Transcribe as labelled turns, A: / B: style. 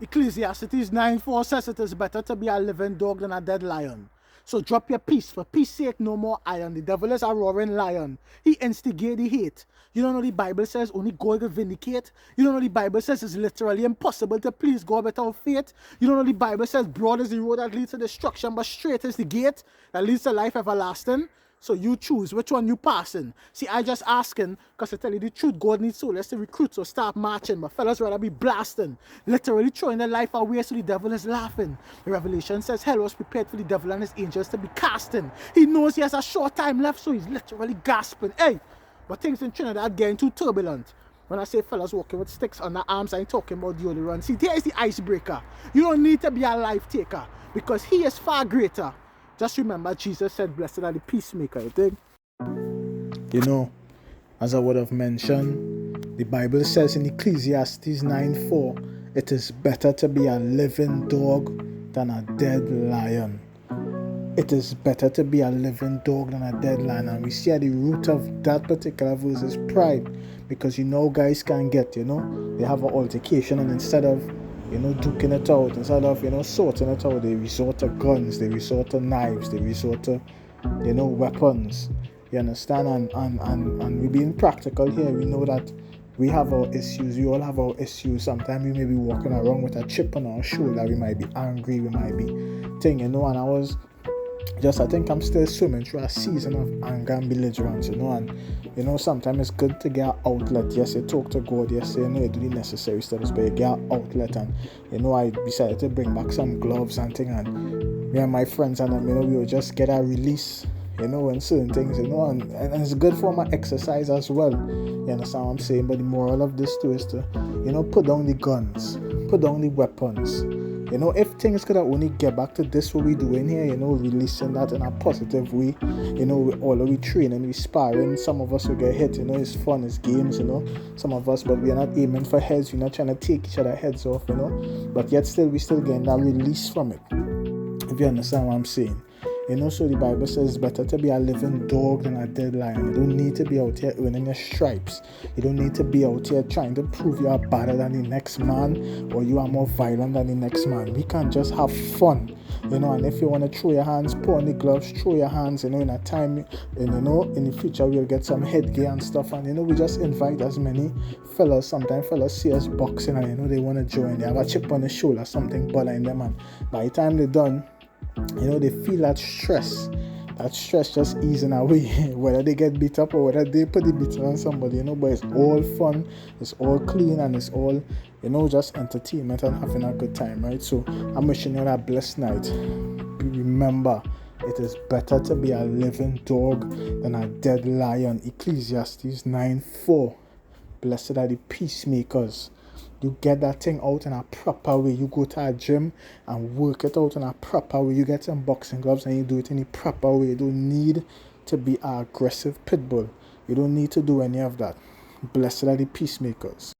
A: Ecclesiastes 9:4 says it is better to be a living dog than a dead lion. So drop your peace. For peace sake, no more iron. The devil is a roaring lion. He instigates the hate. You don't know the Bible says only God will vindicate. You don't know the Bible says it's literally impossible to please God without faith. You don't know the Bible says broad is the road that leads to destruction, but straight is the gate that leads to life everlasting. So you choose which one you passing. See, I just asking, because to tell you the truth, God needs soldiers to recruit, so start marching. But fellas rather be blasting, literally throwing their life away so the devil is laughing. The Revelation says hell was prepared for the devil and his angels to be casting. He knows he has a short time left, so he's literally gasping. Hey, but things in Trinidad are getting too turbulent. When I say fellas walking with sticks on their arms, I ain't talking about the only run. See, there is the icebreaker. You don't need to be a life taker because he is far greater. Just remember, Jesus said, blessed are the peacemaker, you think? You know, as I would have mentioned, the Bible says in Ecclesiastes 9:4, it is better to be a living dog than a dead lion. It is better to be a living dog than a dead lion. And we see at the root of that particular verse is pride. Because guys can get, they have an altercation, and instead of duking it out, instead of, sorting it out, they resort to guns, they resort to knives, they resort to, weapons. You understand? And we being practical here, we know that we have our issues, we all have our issues. Sometimes we may be walking around with a chip on our shoulder, we might be angry, we might be and I think I'm still swimming through a season of anger and belligerence, and sometimes it's good to get an outlet. Yes, you talk to God, yes, you do the necessary steps, but you get an outlet. And I decided to bring back some gloves and things, and me and my friends and them, we will just get a release, and certain things, and it's good for my exercise as well. You understand what I'm saying? But the moral of this too is to, put down the guns, put down the weapons. If things could only get back to this, what we doing here, releasing that in a positive way, we training, we sparring, some of us will get hit, it's fun, it's games, some of us, but we're not aiming for heads, we're not trying to take each other heads off, but yet still, we still getting that release from it, if you understand what I'm saying. So the Bible says it's better to be a living dog than a dead lion. You don't need to be out here earning your stripes. You don't need to be out here trying to prove you are better than the next man or you are more violent than the next man. We can just have fun, and if you want to throw your hands, put on the gloves, throw your hands, in a time, and in the future we'll get some headgear and stuff, and we just invite as many fellas. Sometimes fellas see us boxing and they want to join. They have a chip on the shoulder, something bothering them, and by the time they're done, they feel that stress just easing away, whether they get beat up or whether they put the beating on somebody, but it's all fun, it's all clean, and it's all, just entertainment and having a good time, right? So I'm wishing you a blessed night. Remember, it is better to be a living dog than a dead lion. Ecclesiastes 9:4. Blessed are the peacemakers. You get that thing out in a proper way. You go to a gym and work it out in a proper way. You get some boxing gloves and you do it in a proper way. You don't need to be an aggressive pit bull. You don't need to do any of that. Blessed are the peacemakers.